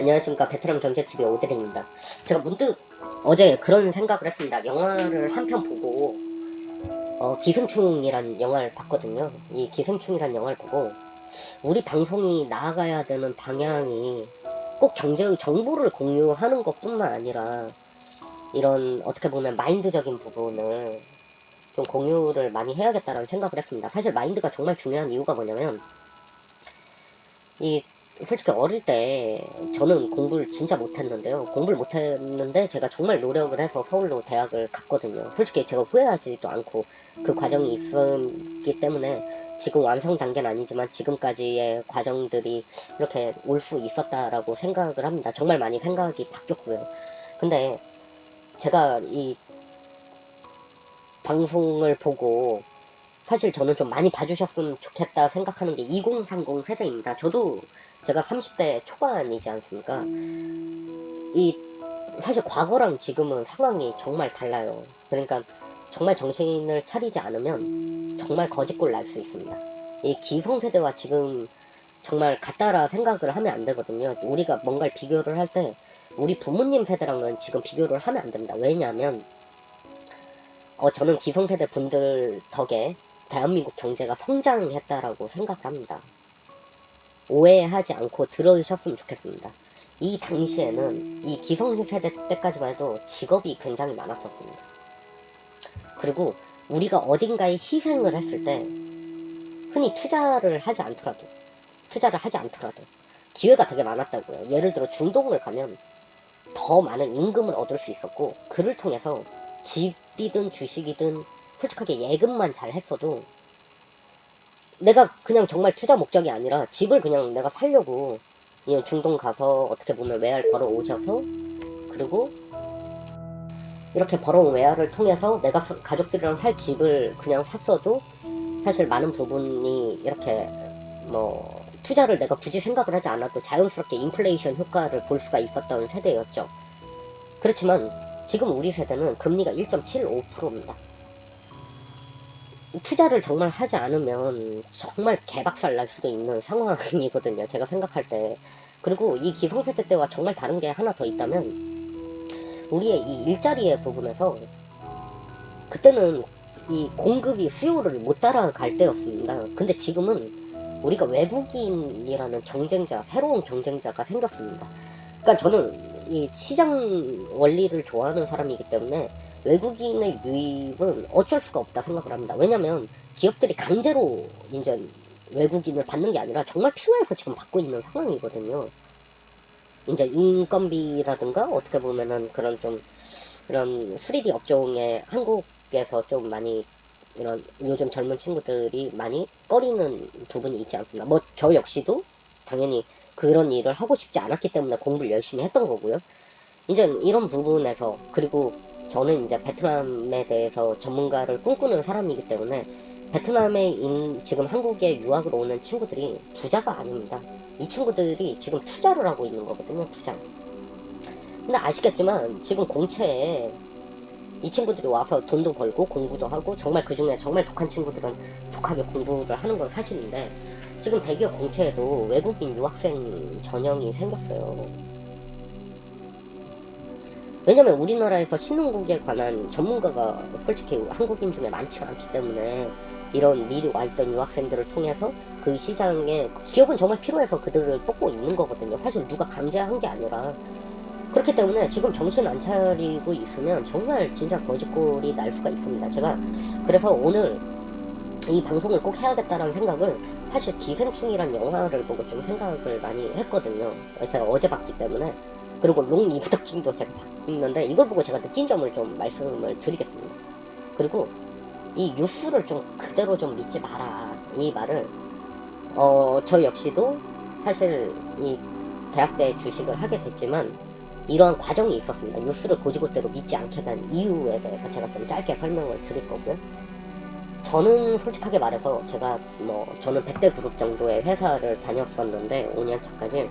안녕하십니까. 베트남 경제TV 오드리입니다. 제가 문득 어제 그런 생각을 했습니다. 영화를 한 편 보고 기생충이란 영화를 봤거든요. 이 기생충이란 영화를 보고 우리 방송이 나아가야 되는 방향이 꼭 경제의 정보를 공유하는 것뿐만 아니라 이런 어떻게 보면 마인드적인 부분을 좀 공유를 많이 해야겠다라는 생각을 했습니다. 사실 마인드가 정말 중요한 이유가 뭐냐면 이 솔직히 어릴 때 저는 공부를 진짜 못했는데요. 공부를 못했는데 제가 정말 노력을 해서 서울로 대학을 갔거든요. 솔직히 제가 후회하지도 않고 그 과정이 있었기 때문에 지금 완성 단계는 아니지만 지금까지의 과정들이 이렇게 올 수 있었다라고 생각을 합니다. 정말 많이 생각이 바뀌었고요. 근데 제가 이 방송을 보고 사실 저는 좀 많이 봐주셨으면 좋겠다 생각하는 게 2030 세대입니다. 저도 제가 30대 초반이지 않습니까? 이 사실 과거랑 지금은 상황이 정말 달라요. 그러니까 정말 정신을 차리지 않으면 정말 거짓골 날 수 있습니다. 이 기성세대와 지금 정말 같다라 생각을 하면 안 되거든요. 우리가 뭔가를 비교를 할 때 우리 부모님 세대랑은 지금 비교를 하면 안 됩니다. 왜냐하면 저는 기성세대 분들 덕에 대한민국 경제가 성장했다라고 생각을 합니다. 오해하지 않고 들으셨으면 좋겠습니다. 이 당시에는 이 기성세대 때까지만 해도 직업이 굉장히 많았었습니다. 그리고 우리가 어딘가에 희생을 했을 때 흔히 투자를 하지 않더라도 기회가 되게 많았다고요. 예를 들어 중동을 가면 더 많은 임금을 얻을 수 있었고 그를 통해서 집이든 주식이든 솔직하게 예금만 잘 했어도 내가 그냥 정말 투자 목적이 아니라 집을 그냥 내가 살려고 중동 가서 어떻게 보면 외화를 벌어 오셔서 그리고 이렇게 벌어온 외화를 통해서 내가 가족들이랑 살 집을 그냥 샀어도 사실 많은 부분이 이렇게 뭐 투자를 내가 굳이 생각을 하지 않아도 자연스럽게 인플레이션 효과를 볼 수가 있었던 세대였죠. 그렇지만 지금 우리 세대는 금리가 1.75%입니다. 투자를 정말 하지 않으면 정말 개박살 날 수도 있는 상황이거든요. 제가 생각할 때. 그리고 이 기성세대 때와 정말 다른 게 하나 더 있다면 우리의 이 일자리의 부분에서 그때는 이 공급이 수요를 못 따라갈 때였습니다. 근데 지금은 우리가 외국인이라는 경쟁자, 새로운 경쟁자가 생겼습니다. 그러니까 저는 이 시장 원리를 좋아하는 사람이기 때문에 외국인의 유입은 어쩔 수가 없다 생각을 합니다. 왜냐면 기업들이 강제로 이제 외국인을 받는 게 아니라 정말 필요해서 지금 받고 있는 상황이거든요. 이제 인건비라든가 어떻게 보면은 그런 좀 이런 3D 업종에 한국에서 좀 많이 이런 요즘 젊은 친구들이 많이 꺼리는 부분이 있지 않습니까? 뭐 저 역시도 당연히 그런 일을 하고 싶지 않았기 때문에 공부를 열심히 했던 거고요. 이제 이런 부분에서 그리고 저는 이제 베트남에 대해서 전문가를 꿈꾸는 사람이기 때문에 베트남에 지금 한국에 유학을 오는 친구들이 부자가 아닙니다. 이 친구들이 지금 투자를 하고 있는 거거든요. 투자. 근데 아시겠지만 지금 공채에 이 친구들이 와서 돈도 벌고 공부도 하고 정말 그 중에 정말 독한 친구들은 독하게 공부를 하는 건 사실인데 지금 대기업 공채에도 외국인 유학생 전형이 생겼어요. 왜냐면 우리나라에서 신흥국에 관한 전문가가 솔직히 한국인 중에 많지가 않기 때문에 이런 미리 와있던 유학생들을 통해서 그 시장에 기업은 정말 필요해서 그들을 뽑고 있는 거거든요. 사실 누가 강제한 게 아니라 그렇기 때문에 지금 정신 안 차리고 있으면 정말 진짜 거짓골이 날 수가 있습니다. 제가 그래서 오늘 이 방송을 꼭 해야겠다라는 생각을 사실 기생충이란 영화를 보고 좀 생각을 많이 했거든요. 제가 어제 봤기 때문에. 그리고 롱 리브 더 킹도 제가 봤는데 이걸 보고 제가 느낀 점을 좀 말씀을 드리겠습니다. 그리고 이 뉴스를 좀 그대로 좀 믿지 마라 이 말을 저 역시도 사실 이 대학 때 주식을 하게 됐지만 이러한 과정이 있었습니다. 뉴스를 고지고대로 믿지 않게 된 이유에 대해서 제가 좀 짧게 설명을 드릴 거고요. 저는 솔직하게 말해서 제가 저는 100대 그룹 정도의 회사를 다녔었는데 5년 차까지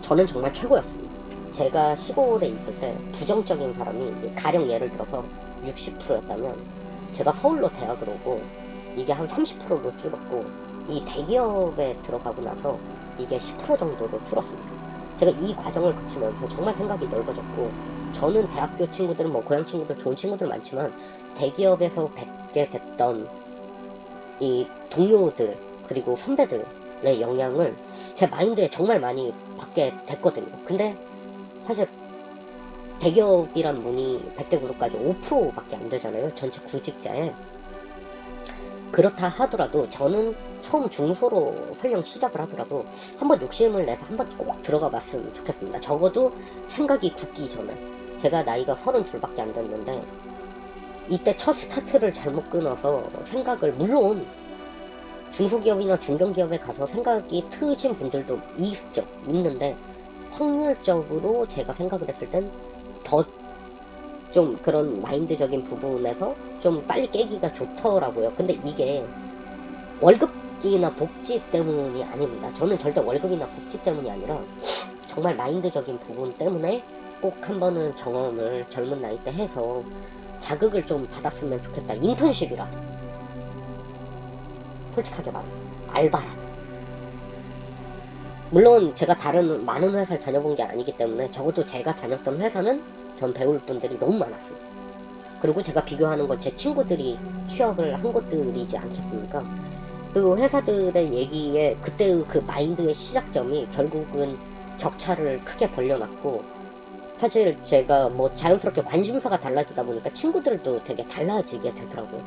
저는 정말 최고였습니다. 제가 시골에 있을 때 부정적인 사람이 가령 예를 들어서 60%였다면 제가 서울로 대학을 오고 이게 한 30%로 줄었고 이 대기업에 들어가고 나서 이게 10% 정도로 줄었습니다. 제가 이 과정을 거치면서 정말 생각이 넓어졌고, 저는 대학교 친구들은 뭐 고향 친구들 좋은 친구들 많지만 대기업에서 뵙게 됐던 이 동료들 그리고 선배들의 영향을 제 마인드에 정말 많이 받게 됐거든요. 근데 사실 대기업이란 문이 100대 그룹까지 5%밖에 안 되잖아요, 전체 구직자에. 그렇다 하더라도 저는 처음 중소로 설령 시작을 하더라도 한번 욕심을 내서 한번 꼭 들어가 봤으면 좋겠습니다. 적어도 생각이 굳기 전에. 제가 나이가 32밖에 안 됐는데 이때 첫 스타트를 잘못 끊어서 생각을, 물론 중소기업이나 중견기업에 가서 생각이 트신 분들도 있죠. 있는데 확률적으로 제가 생각을 했을 땐 더 좀 그런 마인드적인 부분에서 좀 빨리 깨기가 좋더라고요. 근데 이게 월급이나 복지 때문이 아닙니다. 저는 절대 월급이나 복지 때문이 아니라 정말 마인드적인 부분 때문에 꼭 한 번은 경험을 젊은 나이 때 해서 자극을 좀 받았으면 좋겠다. 인턴십이라도, 솔직하게 말해서 알바라도. 물론 제가 다른 많은 회사를 다녀본 게 아니기 때문에 적어도 제가 다녔던 회사는 전 배울 분들이 너무 많았어요. 그리고 제가 비교하는 건 제 친구들이 취업을 한 곳들이지 않겠습니까? 그 회사들의 얘기에 그때의 그 마인드의 시작점이 결국은 격차를 크게 벌려놨고, 사실 제가 뭐 자연스럽게 관심사가 달라지다 보니까 친구들도 되게 달라지게 되더라고요.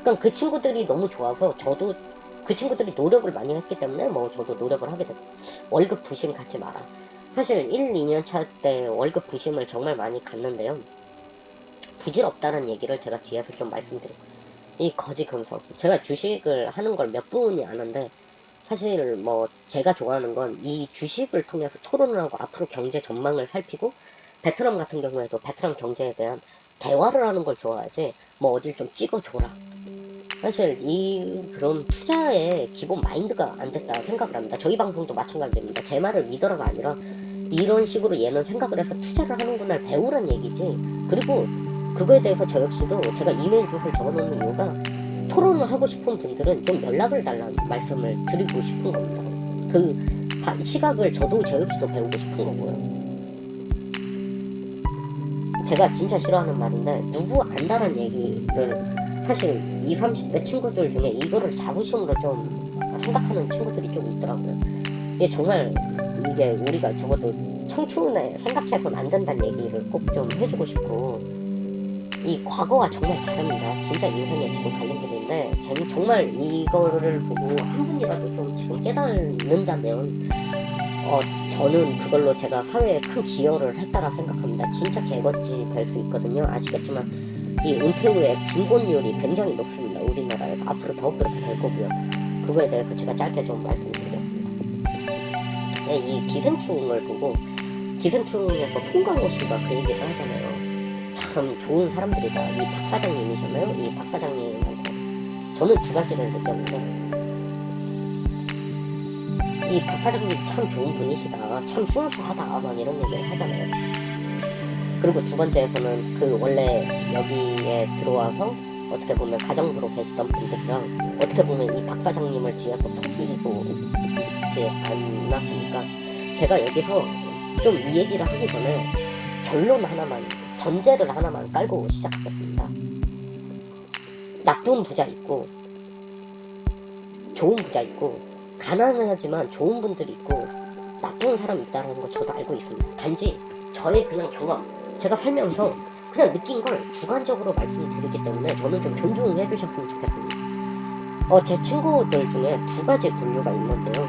그러니까 그 친구들이 너무 좋아서 저도 그 친구들이 노력을 많이 했기 때문에 뭐 저도 노력을 하게 됐고, 월급 부심 갖지 마라. 사실 1, 2년 차 때 월급 부심을 정말 많이 갖는데요. 부질없다는 얘기를 제가 뒤에서 좀 말씀드리고, 이 거지 금성, 제가 주식을 하는 걸 몇 분이 아는데 사실 뭐 제가 좋아하는 건 이 주식을 통해서 토론을 하고 앞으로 경제 전망을 살피고, 베트남 같은 경우에도 베트남 경제에 대한 대화를 하는 걸 좋아하지 뭐 어딜 좀 찍어줘라. 사실 이 그런 투자의 기본 마인드가 안 됐다 생각을 합니다. 저희 방송도 마찬가지입니다. 제 말을 믿어라가 아니라 이런 식으로 얘는 생각을 해서 투자를 하는구나 배우란 얘기지. 그리고 그거에 대해서 저 역시도 제가 이메일 주소를 적어놓는 이유가, 토론을 하고 싶은 분들은 좀 연락을 달라는 말씀을 드리고 싶은 겁니다. 그 시각을 저도 저 역시도 배우고 싶은 거고요. 제가 진짜 싫어하는 말인데, 누구 안다란 얘기를 사실 20, 30대 친구들 중에 이거를 자부심으로 좀 생각하는 친구들이 좀 있더라고요. 이게 정말 이게 우리가 적어도 청춘에 생각해서는 안 된다는 얘기를 꼭 좀 해주고 싶고, 이 과거와 정말 다릅니다. 진짜 인생에 지금 가는 길인데, 정말 이거를 보고 한 분이라도 좀 지금 깨닫는다면 저는 그걸로 제가 사회에 큰 기여를 했다라 생각합니다. 진짜 개거지 될 수 있거든요. 아시겠지만 이 은퇴 후에 빈곤율이 굉장히 높습니다. 우리나라에서. 앞으로 더 그렇게 될 거고요. 그거에 대해서 제가 짧게 좀 말씀드리겠습니다. 네, 이 기생충을 보고, 기생충에서 송강호 씨가 그 얘기를 하잖아요. 참 좋은 사람들이다. 이 박 사장님이셨나요? 이 박 사장님한테 저는 두 가지를 느꼈는데, 이 박 사장님 참 좋은 분이시다, 참 순수하다, 막 이런 얘기를 하잖아요. 그리고 두 번째에서는 그 원래 여기에 들어와서 어떻게 보면 가정부로 계시던 분들이랑 어떻게 보면 이 박 사장님을 뒤에서 속이고 있지 않았습니까? 제가 여기서 좀 이 얘기를 하기 전에 결론 하나만, 전제를 하나만 깔고 시작하겠습니다. 나쁜 부자 있고 좋은 부자 있고, 가난하지만 좋은 분들이 있고 나쁜 사람이 있다는 거 저도 알고 있습니다. 단지 저의 그냥 경험, 제가 살면서 그냥 느낀 걸 주관적으로 말씀드리기 때문에 저는 좀 존중해 주셨으면 좋겠습니다. 제 친구들 중에 두 가지 분류가 있는데요.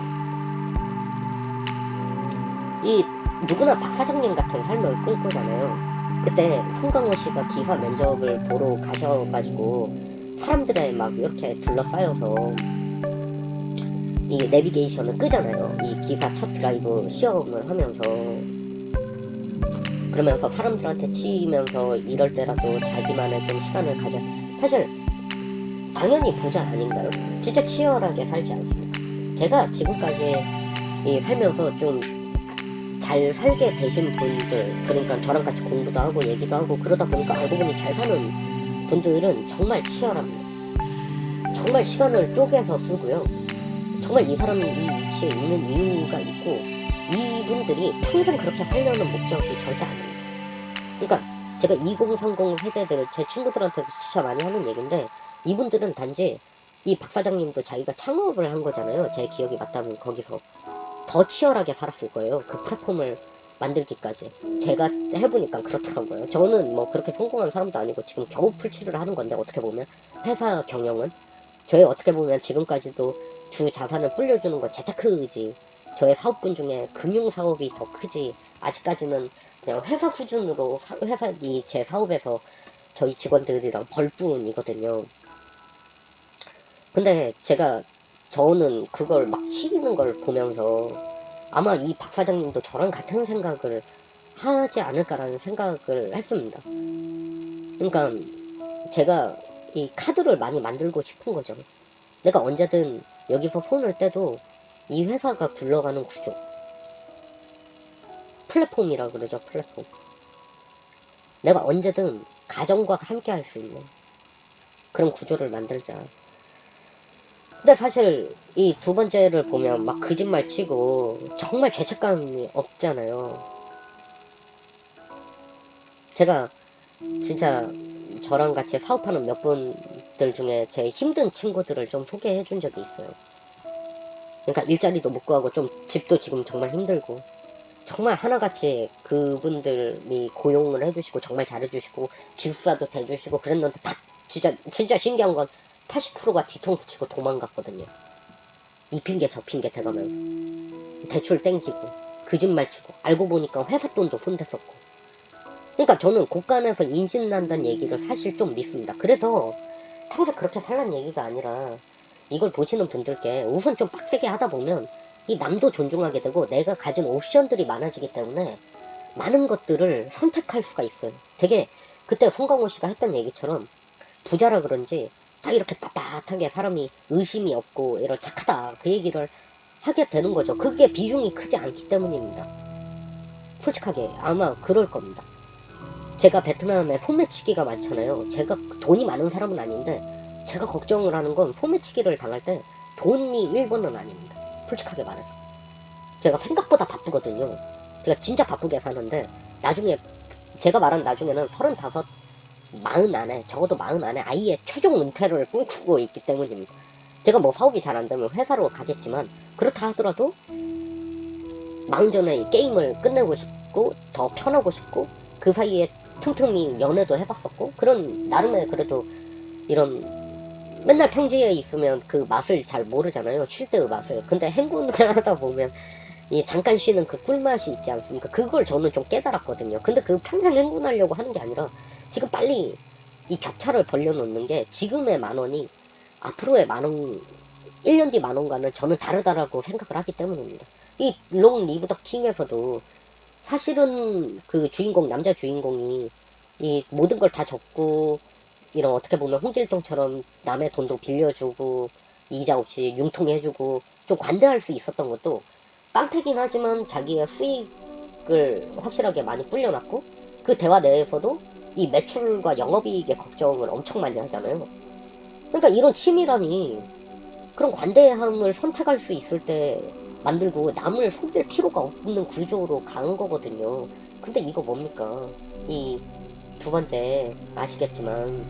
이 누구나 박 사장님 같은 삶을 꿈꾸잖아요. 그때 송강호 씨가 기사 면접을 보러 가셔가지고 사람들의 막 이렇게 둘러싸여서 이 내비게이션을 끄잖아요. 이 기사 첫 드라이브 시험을 하면서. 그러면서 사람들한테 치이면서 이럴 때라도 자기만의 좀 시간을 가져. 사실 당연히 부자 아닌가요? 진짜 치열하게 살지 않습니까? 제가 지금까지 살면서 좀 잘 살게 되신 분들, 그러니까 저랑 같이 공부도 하고 얘기도 하고 그러다 보니까 알고 보니 잘 사는 분들은 정말 치열합니다. 정말 시간을 쪼개서 쓰고요. 정말 이 사람이 이 위치에 있는 이유가 있고, 이분들이 이분들이 평생 그렇게 살려는 목적이 절대 아닙니다. 그러니까 제가 2030 세대들 제 친구들한테도 진짜 많이 하는 얘기인데, 이분들은 단지 이 박 사장님도 자기가 창업을 한 거잖아요. 제 기억이 맞다면 거기서 더 치열하게 살았을 거예요. 그 플랫폼을 만들기까지. 제가 해보니까 그렇더라고요. 저는 뭐 그렇게 성공한 사람도 아니고 지금 겨우 풀칠을 하는 건데, 어떻게 보면 회사 경영은 저희 어떻게 보면 지금까지도 주 자산을 불려주는 건 재테크지, 저의 사업군 중에 금융사업이 더 크지, 아직까지는 그냥 회사 수준으로 회사이 제 사업에서 저희 직원들이랑 벌 뿐이거든요. 근데 저는 그걸 막 치리는 걸 보면서 아마 이 박 사장님도 저랑 같은 생각을 하지 않을까라는 생각을 했습니다. 그러니까 제가 이 카드를 많이 만들고 싶은 거죠. 내가 언제든 여기서 손을 떼도 이 회사가 굴러가는 구조, 플랫폼이라 그러죠. 플랫폼. 내가 언제든 가정과 함께 할 수 있는 그런 구조를 만들자. 근데 사실 이 두 번째를 보면 막 거짓말 치고 정말 죄책감이 없잖아요. 제가 진짜 저랑 같이 사업하는 몇 분들 중에 제 힘든 친구들을 좀 소개해 준 적이 있어요. 그러니까 일자리도 못 구하고 좀 집도 지금 정말 힘들고, 정말 하나같이 그분들이 고용을 해주시고 정말 잘해주시고 기숙사도 대주시고 그랬는데, 다 진짜 신기한 건 80%가 뒤통수 치고 도망갔거든요. 이 핑계 저 핑계 대가면서 대출 땡기고 거짓말 치고, 알고 보니까 회사 돈도 손댔었고. 그러니까 저는 곳간에서 인신난다는 얘기를 사실 좀 믿습니다. 그래서 평생 그렇게 살란 얘기가 아니라, 이걸 보시는 분들께 우선 좀 빡세게 하다 보면 이 남도 존중하게 되고 내가 가진 옵션들이 많아지기 때문에 많은 것들을 선택할 수가 있어요. 되게 그때 송강호 씨가 했던 얘기처럼 부자라 그런지 다 이렇게 빳빳하게 사람이 의심이 없고 이런 착하다, 그 얘기를 하게 되는 거죠. 그게 비중이 크지 않기 때문입니다. 솔직하게 아마 그럴 겁니다. 제가 베트남에 소매치기가 많잖아요. 제가 돈이 많은 사람은 아닌데, 제가 걱정을 하는 건 소매치기를 당할 때 돈이 1번은 아닙니다. 솔직하게 말해서. 제가 생각보다 바쁘거든요. 제가 진짜 바쁘게 사는데, 나중에, 제가 말한 나중에는 35, 40 안에, 적어도 40 안에 아예 최종 은퇴를 꿈꾸고 있기 때문입니다. 제가 뭐 사업이 잘 안 되면 회사로 가겠지만, 그렇다 하더라도 40 전에 게임을 끝내고 싶고, 더 편하고 싶고, 그 사이에 틈틈이 연애도 해봤었고, 그런 나름의 그래도 이런, 맨날 평지에 있으면 그 맛을 잘 모르잖아요. 쉴 때의 맛을. 근데 행군을 하다 보면 이 잠깐 쉬는 그 꿀맛이 있지 않습니까? 그걸 저는 좀 깨달았거든요. 근데 그 평생 행군하려고 하는 게 아니라, 지금 빨리 이 격차를 벌려놓는 게, 지금의 10,000원이 앞으로의 10,000원, 1년 뒤 10,000원과는 저는 다르다라고 생각을 하기 때문입니다. 이 롱 리브 더 킹에서도 사실은 그 주인공, 남자 주인공이 이 모든 걸 다 접고, 이런 어떻게 보면 홍길동처럼 남의 돈도 빌려주고 이자 없이 융통해주고 좀 관대할 수 있었던 것도, 깡패긴 하지만 자기의 수익을 확실하게 많이 불려놨고, 그 대화 내에서도 이 매출과 영업이익의 걱정을 엄청 많이 하잖아요. 그러니까 이런 치밀함이, 그런 관대함을 선택할 수 있을 때 만들고 남을 속일 필요가 없는 구조로 간 거거든요. 근데 이거 뭡니까? 이 두 번째 아시겠지만,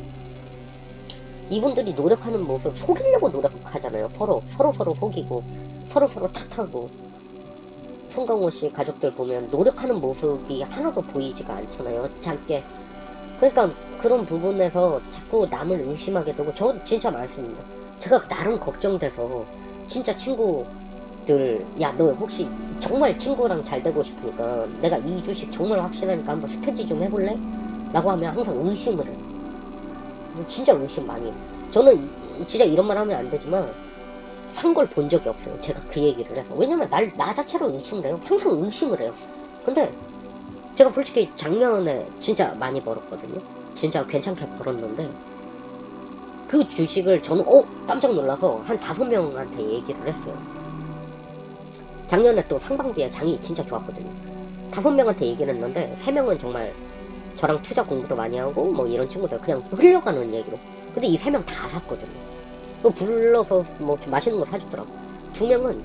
이분들이 노력하는 모습, 속이려고 노력하잖아요. 서로 속이고 서로 탓하고. 송강호 씨 가족들 보면 노력하는 모습이 하나도 보이지가 않잖아요. 작게. 그러니까 그런 부분에서 자꾸 남을 의심하게 되고, 저 진짜 많습니다. 제가 나름 걱정돼서 진짜 친구들, 야 너 혹시 정말 친구랑 잘 되고 싶으니까 내가 이 주식 정말 확실하니까 한번 스테디 좀 해볼래? 라고 하면 항상 의심을 해요. 진짜 의심 많이 해요. 저는 진짜 이런 말 하면 안 되지만 산 걸 본 적이 없어요. 제가 그 얘기를 해서. 왜냐면 나 자체로 의심을 해요. 항상 의심을 해요. 근데 제가 솔직히 작년에 진짜 많이 벌었거든요. 진짜 괜찮게 벌었는데, 그 주식을 저는 깜짝 놀라서 한 5명한테 얘기를 했어요. 작년에 또 상반기에 장이 진짜 좋았거든요. 5명한테 얘기를 했는데 3명은 정말 저랑 투자 공부도 많이 하고 뭐 이런 친구들, 그냥 흘려가는 얘기로. 근데 이 3명 다 샀거든요. 불러서 뭐 좀 맛있는 거 사주더라고. 2명은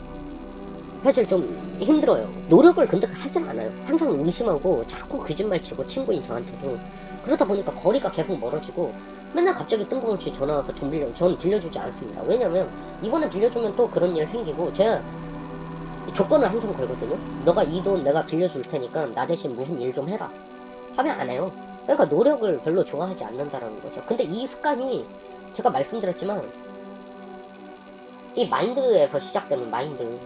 사실 좀 힘들어요. 노력을 근데 하진 않아요. 항상 의심하고 자꾸 거짓말 치고 친구인 저한테도. 그러다 보니까 거리가 계속 멀어지고 맨날 갑자기 뜬금없이 전화 와서 돈 빌려. 전 빌려주지 않습니다. 왜냐면 이번에 빌려주면 또 그런 일 생기고 제가 조건을 항상 걸거든요. 너가 이 돈 내가 빌려줄 테니까 나 대신 무슨 일 좀 해라. 하면 안 해요. 그러니까 노력을 별로 좋아하지 않는다라는 거죠. 근데 이 습관이 제가 말씀드렸지만 이 마인드에서 시작되는 마인드.